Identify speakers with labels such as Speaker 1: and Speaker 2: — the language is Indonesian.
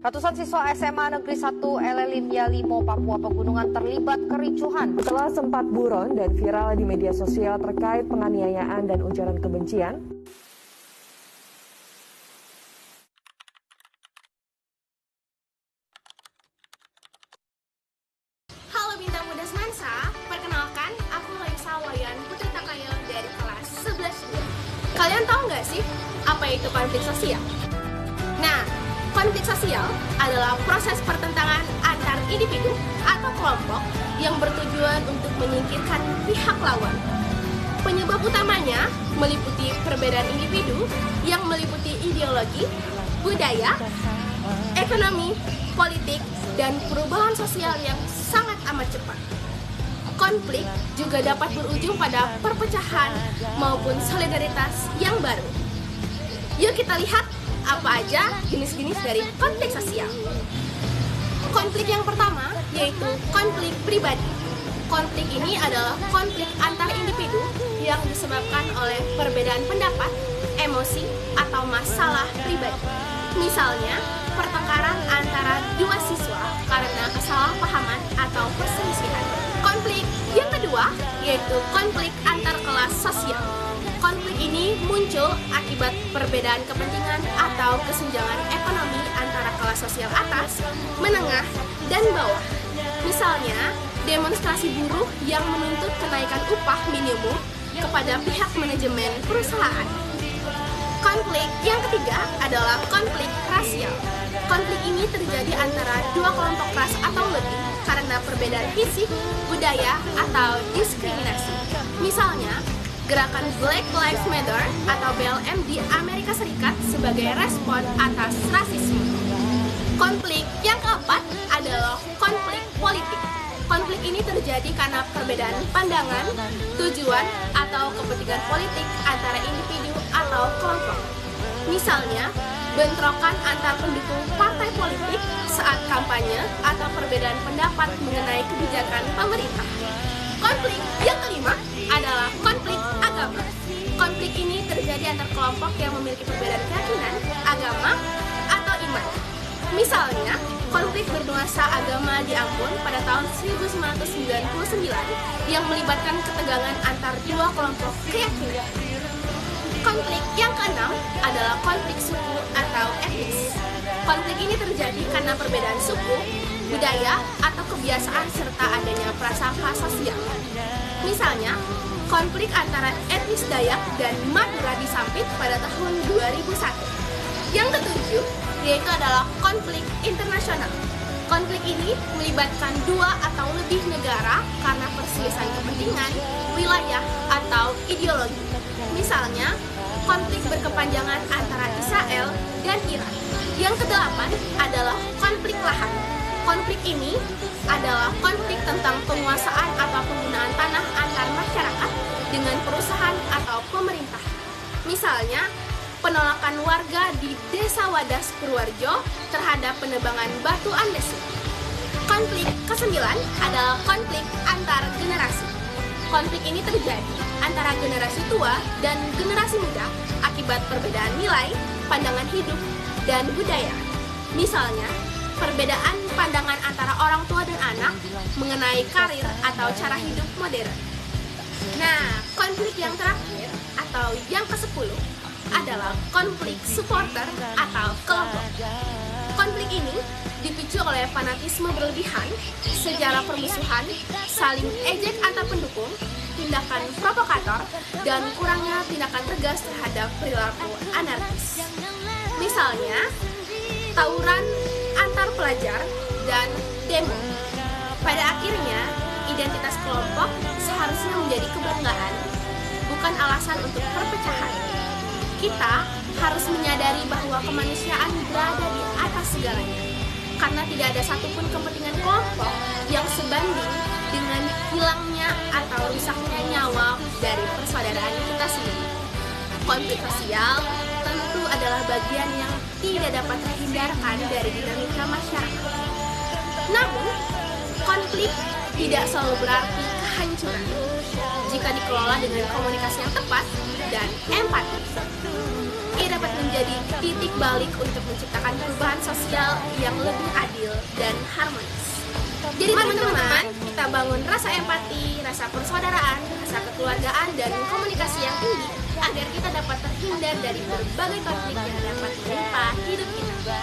Speaker 1: Ratusan siswa SMA Negeri 1 Elelimia Limo, Papua Pegunungan terlibat kericuhan.
Speaker 2: Setelah sempat buron dan viral di media sosial terkait penganiayaan dan ujaran kebencian,
Speaker 3: Halo Bintang Muda Semansa, perkenalkan aku Laisa Wayan Putri Takayo dari kelas 11 B. Kalian tahu nggak sih apa itu konflik sosial? Nah, konflik sosial adalah proses pertentangan antar individu atau kelompok yang bertujuan untuk menyingkirkan pihak lawan. Penyebab utamanya meliputi perbedaan individu yang meliputi ideologi, budaya, ekonomi, politik, dan perubahan sosial yang sangat amat cepat. Konflik juga dapat berujung pada perpecahan maupun solidaritas yang baru. Yuk kita lihat apa aja jenis-jenis dari konflik sosial. Konflik yang pertama yaitu konflik pribadi. Konflik ini adalah konflik antar individu yang disebabkan oleh perbedaan pendapat, emosi, atau masalah pribadi. Misalnya, pertengkaran antara dua siswa karena kesalahpahaman atau perselisihan. Konflik yang kedua yaitu konflik antar kelas sosial. Konflik ini muncul akibat perbedaan kepentingan atau kesenjangan ekonomi antara kelas sosial atas, menengah, dan bawah. Misalnya, demonstrasi buruh yang menuntut kenaikan upah minimum kepada pihak manajemen perusahaan. Konflik yang ketiga adalah konflik rasial. Konflik ini terjadi antara dua kelompok ras atau lebih karena perbedaan fisik, budaya, atau diskriminasi. Misalnya, gerakan Black Lives Matter atau BLM di Amerika Serikat sebagai respon atas rasisme. Konflik yang keempat adalah konflik politik. Konflik ini terjadi karena perbedaan pandangan, tujuan, atau kepentingan politik antara individu atau kelompok. Misalnya, bentrokan antar pendukung partai politik saat kampanye atau perbedaan pendapat mengenai kebijakan pemerintah. Konflik yang kelima adalah konflik agama. Konflik ini terjadi antar kelompok yang memiliki perbedaan keyakinan, agama, atau iman. Misalnya, konflik bernuansa agama di Ambon pada tahun 1999 yang melibatkan ketegangan antar dua kelompok keyakinan. Konflik yang keenam adalah konflik suku atau etnis. Konflik ini terjadi karena perbedaan suku, budaya, atau kebiasaan serta adanya prasangka sosial. Misalnya, konflik antara etnis Dayak dan Madura di Sampit pada tahun 2001. Yang ketujuh, yaitu adalah konflik internasional. Konflik ini melibatkan dua atau lebih negara karena perselisihan kepentingan, wilayah, atau ideologi. Misalnya, konflik berkepanjangan antara Israel dan Iran. Yang kedelapan adalah konflik lahan. Konflik ini adalah konflik tentang penguasaan atau penggunaan tanah antar masyarakat dengan perusahaan atau pemerintah. Misalnya, penolakan warga di Desa Wadas Purworejo terhadap penebangan batu andesit. Konflik kesembilan adalah konflik antar generasi. Konflik ini terjadi antara generasi tua dan generasi muda akibat perbedaan nilai, pandangan hidup, dan budaya. Misalnya, perbedaan pandangan antara orang tua dan anak mengenai karir atau cara hidup modern. Nah, konflik yang terakhir atau yang ke-10 adalah konflik supporter atau kelompok. Konflik ini dipicu oleh fanatisme berlebihan, sejarah permusuhan, saling ejek antar pendukung, tindakan provokator, dan kurangnya tindakan tegas terhadap perilaku anarkis. Misalnya, tawuran antar pelajar dan demo. Pada akhirnya, identitas kelompok seharusnya menjadi kebanggaan, bukan alasan untuk perpecahan. Kita harus menyadari bahwa kemanusiaan berada di atas segalanya, karena tidak ada satupun kepentingan kelompok yang sebanding dengan hilangnya atau rusaknya nyawa dari persaudaraan kita sendiri. Konflik sosial tentu adalah bagian yang tidak dapat terhindarkan dari dinamika masyarakat. Namun, konflik tidak selalu berarti kehancuran jika dikelola dengan komunikasi yang tepat dan empati. Ia dapat menjadi menjadi titik balik untuk menciptakan perubahan sosial yang lebih adil dan harmonis. Jadi teman-teman, kita bangun rasa empati, rasa persaudaraan, rasa kekeluargaan, dan komunikasi yang tinggi agar kita dapat terhindar dari berbagai konflik yang dapat menimpa hidup kita.